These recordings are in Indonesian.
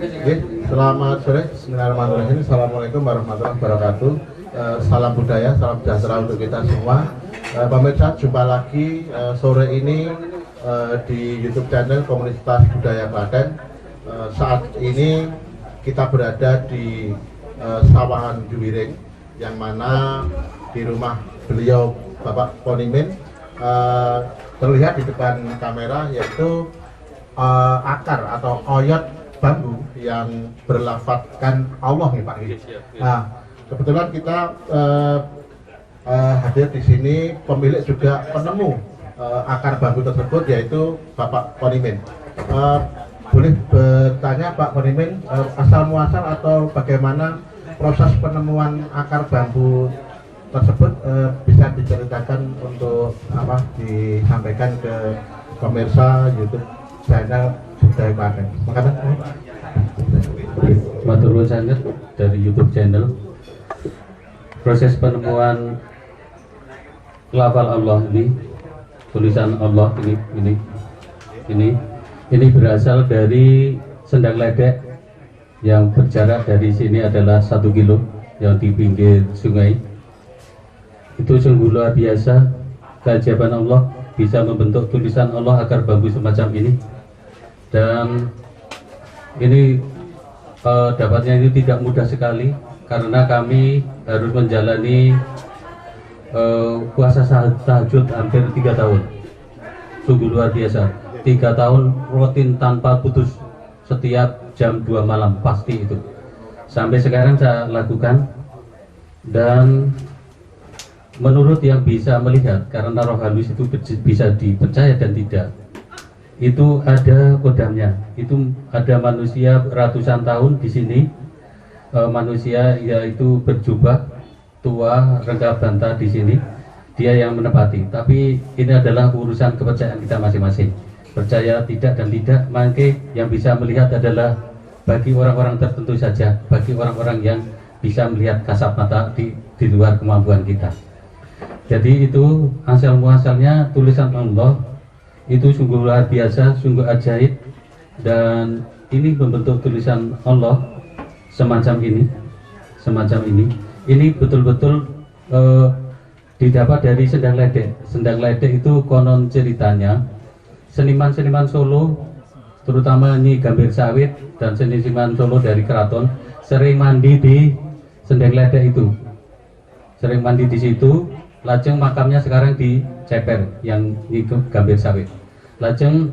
Oke, selamat sore. Bismillahirrahmanirrahim. Assalamualaikum warahmatullahi wabarakatuh. Salam budaya, salam sejahtera untuk kita semua. Pemirsa, jumpa lagi sore ini di YouTube channel Komunitas Budaya Klaten. Saat ini kita berada di Sawahan Juwiring, yang mana di rumah beliau Bapak Ponimin terlihat di depan kamera, yaitu akar atau oyot bambu yang berlafadzkan Allah nih Pak. Nah, kebetulan kita hadir di sini, pemilik juga penemu akar bambu tersebut, yaitu Bapak Ponimin. Boleh bertanya Pak Ponimin, asal muasal atau bagaimana proses penemuan akar bambu tersebut, bisa diceritakan untuk disampaikan ke pemirsa YouTube channel Budaya Klaten. Makasih. Matur sangat dari YouTube channel. Proses penemuan lafal Allah ini, tulisan Allah ini berasal dari sendang ledek yang berjarak dari sini adalah 1 kilo, yang di pinggir sungai. Itu sungguh luar biasa keajaiban Allah, bisa membentuk tulisan Allah akar bambu semacam ini. Dan ini dapatnya itu tidak mudah sekali, karena kami harus menjalani puasa tahajud hampir 3 tahun. Sungguh luar biasa, 3 tahun rutin tanpa putus, setiap jam 2 malam pasti itu. Sampai sekarang saya lakukan, dan menurut yang bisa melihat, karena roh halus itu bisa dipercaya dan tidak, itu ada kodamnya. Itu ada manusia ratusan tahun di sini, manusia yaitu berjubah tua, rengga banta di sini, dia yang menepati. Tapi ini adalah urusan kepercayaan kita masing-masing, percaya tidak dan tidak. Maka yang bisa melihat adalah bagi orang-orang tertentu saja, bagi orang-orang yang bisa melihat kasat mata di luar kemampuan kita. Jadi itu asal muasalnya tulisan Allah, itu sungguh luar biasa, sungguh ajaib. Dan ini membentuk tulisan Allah semacam ini. Ini betul-betul didapat dari sendang ledek. Sendang ledek itu konon ceritanya seniman-seniman Solo, terutama Nyi Gambir Sawit dan seniman Solo dari keraton, sering mandi di sendang ledek itu. Sering mandi di situ. Lajeng makamnya sekarang di Ceper, yang Nyi Gambir Sawit. Lajeng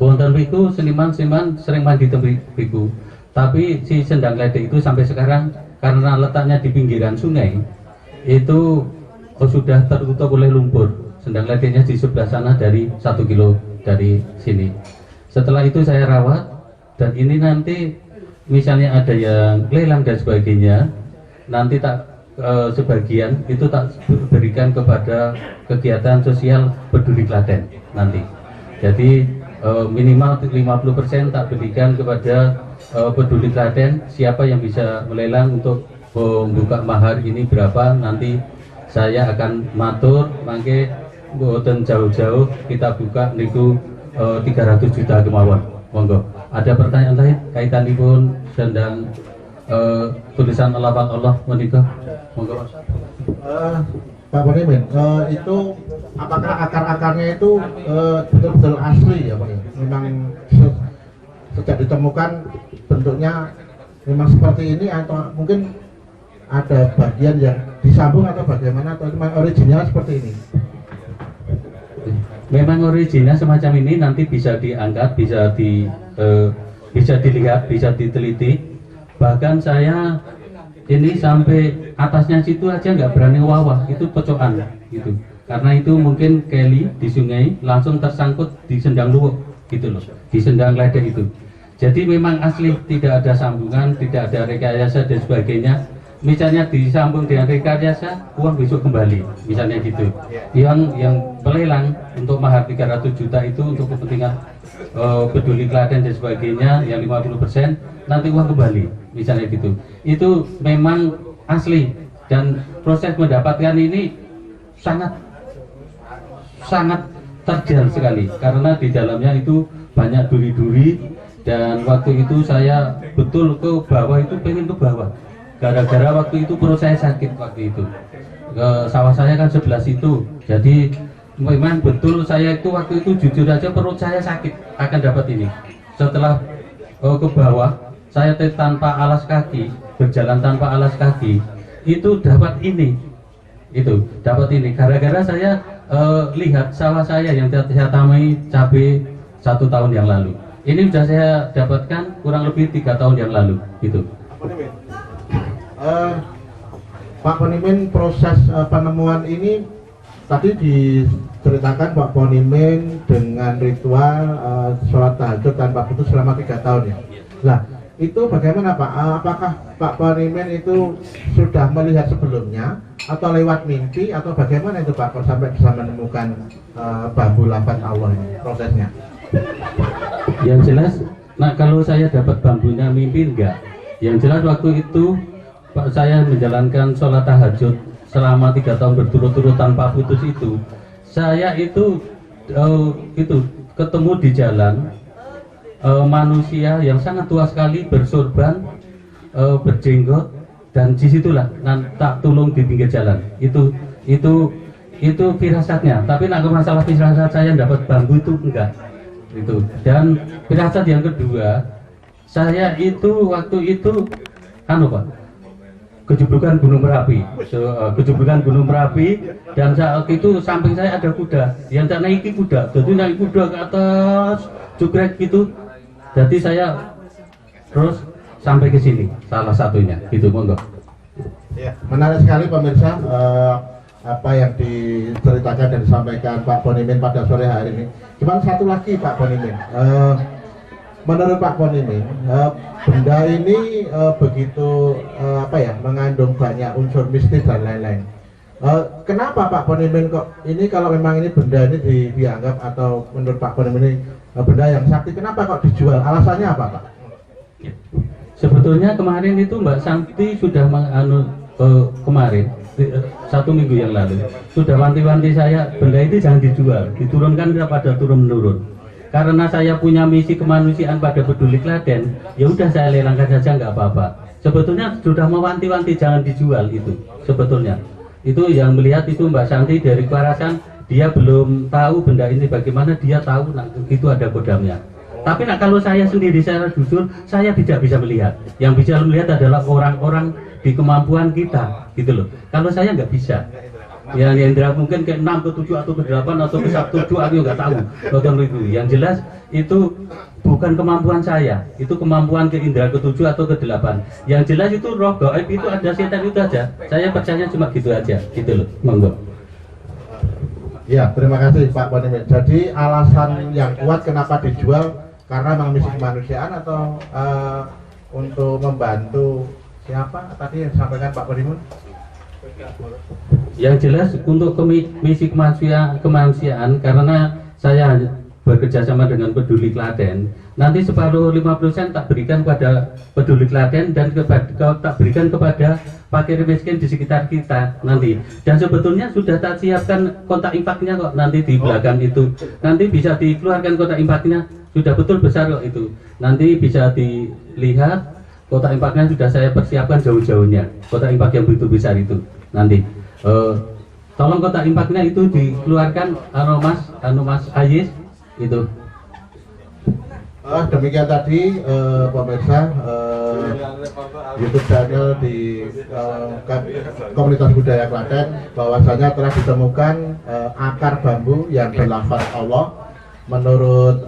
wonten riku seniman-seniman sering mandi tembiku. Tapi si sendang ledek itu sampai sekarang, karena letaknya di pinggiran sungai, itu sudah tertutup oleh lumpur. Sendang ledeknya di sebelah sana, dari 1 kilo dari sini. Setelah itu saya rawat, dan ini nanti misalnya ada yang lelang dan sebagainya, nanti tak sebagian itu tak berikan kepada kegiatan sosial Peduli Klaten nanti. Jadi minimal 50% tak berikan kepada Peduli Klaten. Siapa yang bisa melelang untuk membuka mahar ini berapa, nanti saya akan matur. Mangke boten jauh-jauh kita buka niku 300 juta kemawon. Monggo. Ada pertanyaan lain kaitanipun sendang tulisan lafal Allah menikah? Monggo. Pak Ponimin, itu apakah akar-akarnya itu betul-betul asli ya Pak? Memang sejak ditemukan bentuknya memang seperti ini, atau mungkin ada bagian yang disambung atau bagaimana, atau memang original seperti ini? Memang original semacam ini, nanti bisa diangkat, bisa dilihat, bisa diteliti. Bahkan saya ini sampai atasnya situ aja nggak berani wawah, itu pocokan gitu. Karena itu mungkin keli di sungai langsung tersangkut di sendang luwuk gitu loh, di sendang ledek itu. Jadi memang asli, tidak ada sambungan, tidak ada rekayasa dan sebagainya. Misalnya disambung dengan rekayasa, uang besok kembali, misalnya gitu. Yang pelelang untuk mahar 300 juta itu untuk kepentingan Peduli Klaten dan sebagainya, yang 50% nanti uang kembali, misalnya gitu. Itu memang asli, dan proses mendapatkan ini sangat terjal sekali, karena di dalamnya itu banyak duri-duri Dan waktu itu saya betul ke bawah itu, pengen ke bawah. Gara-gara waktu itu perut saya sakit waktu itu. Sawah saya kan sebelah situ. Jadi memang betul saya itu waktu itu jujur aja perut saya sakit akan dapat ini. Setelah ke bawah, saya tanpa alas kaki, berjalan tanpa alas kaki, itu dapat ini. Itu dapat ini. Gara-gara saya lihat sawah saya yang saya tamai cabai 1 tahun yang lalu. Ini sudah saya dapatkan kurang lebih 3 tahun yang lalu. Gitu. Pak Ponimin, proses penemuan ini tadi diceritakan Pak Ponimin dengan ritual sholat tahajud tanpa putus selama 3 tahun ya. Nah, itu bagaimana Pak? Apakah Pak Ponimin itu sudah melihat sebelumnya atau lewat mimpi atau bagaimana itu Pak kok sampai bisa menemukan bambu lafaz Allah ini prosesnya? Yang jelas, nah kalau saya dapat bambunya mimpi enggak. Yang jelas waktu itu Pak saya menjalankan sholat tahajud selama 3 tahun berturut-turut tanpa putus itu. Saya itu ketemu di jalan manusia yang sangat tua sekali bersorban, berjenggot, dan disitulah tak tulung di pinggir jalan. Itu firasatnya. Tapi nak masalah firasat saya dapat bambu itu enggak. Itu. Dan firasat yang kedua, saya itu waktu itu Pak, kejeblukan Gunung Merapi, kejeblukan Gunung Merapi, dan saat itu samping saya ada kuda, yang tak naiki kuda, jadi naik kuda ke atas, jugrek gitu, jadi saya terus sampai ke sini, salah satunya, gitu monggo. Ya, menarik sekali pemirsa apa yang diceritakan dan disampaikan Pak Ponimin pada sore hari ini. Cuman satu lagi Pak Ponimin, menurut Pak Ponimin, benda ini begitu mengandung banyak unsur mistis dan lain-lain. Kenapa Pak Ponimin kok ini kalau memang ini benda ini dianggap atau menurut Pak Ponimin ini benda yang sakti, kenapa kok dijual? Alasannya apa Pak? Sebetulnya kemarin itu Mbak Santi sudah kemarin 1 minggu yang lalu sudah wanti-wanti saya benda itu jangan dijual, diturunkan pada turun-menurun. Karena saya punya misi kemanusiaan pada Peduli Klaten, ya udah saya lelangkan saja nggak apa-apa. Sebetulnya sudah mewanti-wanti jangan dijual itu. Sebetulnya itu yang melihat itu Mbak Santi dari Kewarasan, dia belum tahu benda ini bagaimana, dia tahu itu ada kodamnya. Tapi kalau saya sendiri secara jujur, saya tidak bisa melihat. Yang bisa melihat adalah orang-orang di kemampuan kita, gitu loh. Kalau saya nggak bisa. Yang indra mungkin ke 6, ke 7 atau ke 8 atau ke 7 aku nggak tahu. Yang jelas itu bukan kemampuan saya, itu kemampuan ke indra ke 7 atau ke 8. Yang jelas itu roh gaib itu ada, setan itu aja. Saya percaya cuma gitu aja, gitu loh. Monggo. Ya, terima kasih Pak Ponimin. Jadi alasan yang kuat kenapa dijual karena memang misi kemanusiaan atau untuk membantu siapa tadi yang disampaikan Pak Ponimin? Yang jelas untuk misi kemanusiaan karena saya bekerja sama dengan Peduli Klaten, nanti separuh 50% tak berikan pada Peduli Klaten dan tak berikan kepada fakir miskin di sekitar kita nanti. Dan sebetulnya sudah tak siapkan kontak infaknya kok nanti di belakang itu. Nanti bisa dikeluarkan kontak infaknya, sudah betul besar kok itu. Nanti bisa dilihat kotak infaknya sudah saya persiapkan jauh-jauhnya. Kotak infak yang begitu besar itu nanti. Tolong kotak infaknya itu dikeluarkan Mas Ayis itu. Demikian tadi pemirsa YouTube channel di komunitas budaya Klaten, bahwasanya telah ditemukan akar bambu yang berlafaz Allah. Menurut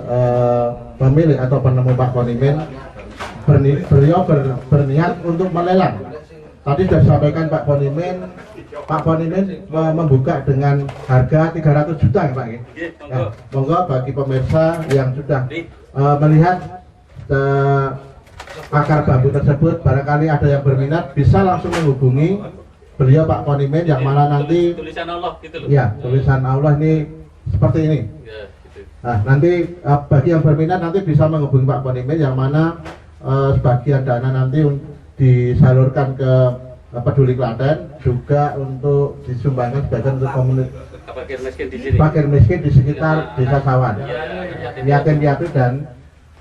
pemilik atau penemu Pak Ponimin, beliau berniat untuk melelang. Tadi sudah disampaikan Pak Ponimin membuka dengan harga 300 juta ya Pak. Ya, monggo bagi pemirsa yang sudah melihat akar bambu tersebut, barangkali ada yang berminat bisa langsung menghubungi beliau Pak Ponimin, yang mana nanti tulisan Allah gitu loh. Ya, tulisan Allah ini seperti ini. Nah, nanti bagi yang berminat nanti bisa menghubungi Pak Ponimin, yang mana sebagian dana nanti disalurkan ke Peduli Klaten, juga untuk disumbangkan sebagian untuk komunitas fakir miskin di sekitar Desa Sawan, yatim piatu dan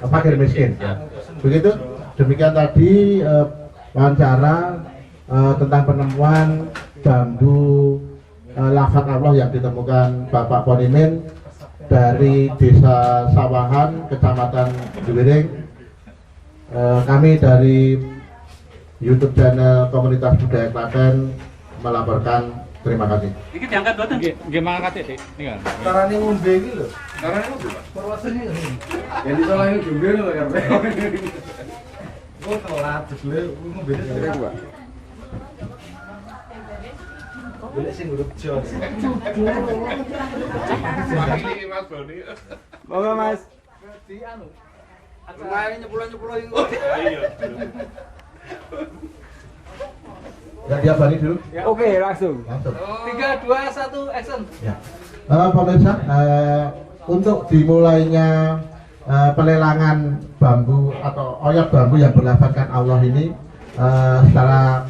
fakir miskin. Ya. Begitu. Demikian tadi wawancara tentang penemuan bambu lafaz Allah yang ditemukan Bapak Ponimin dari Desa Sawahan, Kecamatan Juwiring. Kami dari YouTube channel Komunitas Budaya Klaten melaporkan. Terima kasih. Iki diangkat boten? Nggih mangkat Dik. Nika. Carane ngombe iki lho. Carane ngombe, Pak. Perwasane ngene. Yang disalahin ngombe lho karena. Oh, telat jebule ngombe iki, Pak. Boleh sing urip jos. Monggo, Mas. Di anu. Lumayan nyepuluh-nyepuluh iki. Iya. Ya, dia balik dulu. Ya, oke, langsung. Langsung. 3, 2, 1, action. Ya. Pemirsa, untuk dimulainya pelelangan bambu atau oyot bambu yang berlafazkan Allah ini secara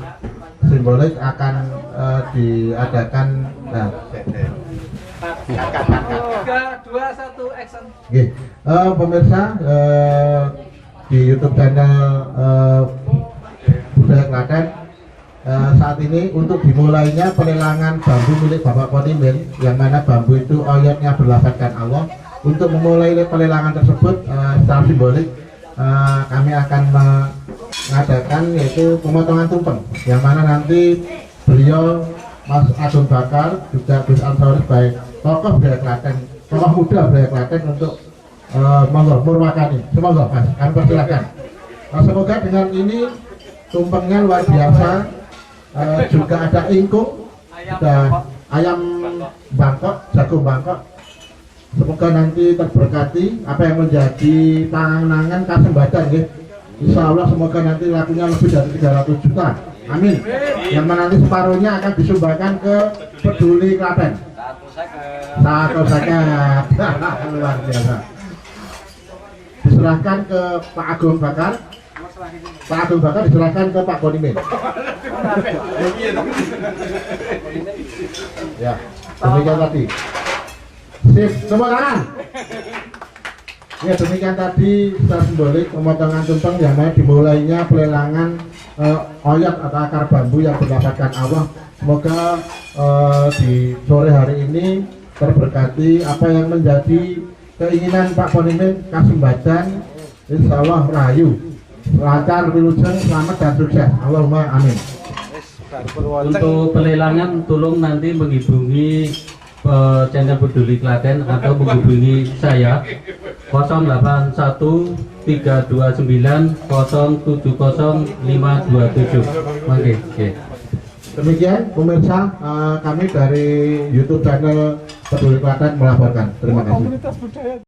simbolik akan diadakan. Nah, 3, 2, 1, action. Oke, pemirsa di YouTube channel Budaya Klaten. Saat ini untuk dimulainya pelelangan bambu milik Bapak Ponimin, yang mana bambu itu oyotnya berlafazkan Allah. Untuk memulai pelelangan tersebut secara simbolik kami akan mengadakan yaitu pemotongan tumpeng, yang mana nanti beliau Mas Agung Bakar juga Gus Ansori sebagai tokoh budaya Klaten, tokoh muda budaya Klaten untuk murwakani. Semoga Mas, kami persilakan. Semoga dengan ini tumpengnya luar biasa. Juga ada ingkung, ada ayam Bangkok, jagung Bangkok. Semoga nanti terberkati apa yang menjadi panganan kasembadan ya. Insya Allah semoga nanti lakunya lebih dari 300 juta. Amin. Yang mana nanti separuhnya akan disumbangkan ke Peduli Klaten. Satu zakat. Luar biasa. Diserahkan ke Pak Agung Bakar. Pak Agung Bakar diserahkan ke Pak Ponimin. Ya, demikian tadi. Sip, semua tangan. Ya, demikian tadi secara simbolik pemotongan tumpeng yang mana dimulainya pelelangan oyot atau akar bambu yang berlafazkan Allah. Semoga di sore hari ini terberkati apa yang menjadi keinginan Pak Ponimin kasembadan. Insya Allah rahayu, lancar, wilujeng, selamat dan sukses. Allahumma amin. Untuk pelelangan tolong nanti menghubungi channel Peduli Klaten atau menghubungi saya 081 329 070 527. Oke. Demikian pemirsa, kami dari YouTube channel Peduli Klaten melaporkan. Terima kasih.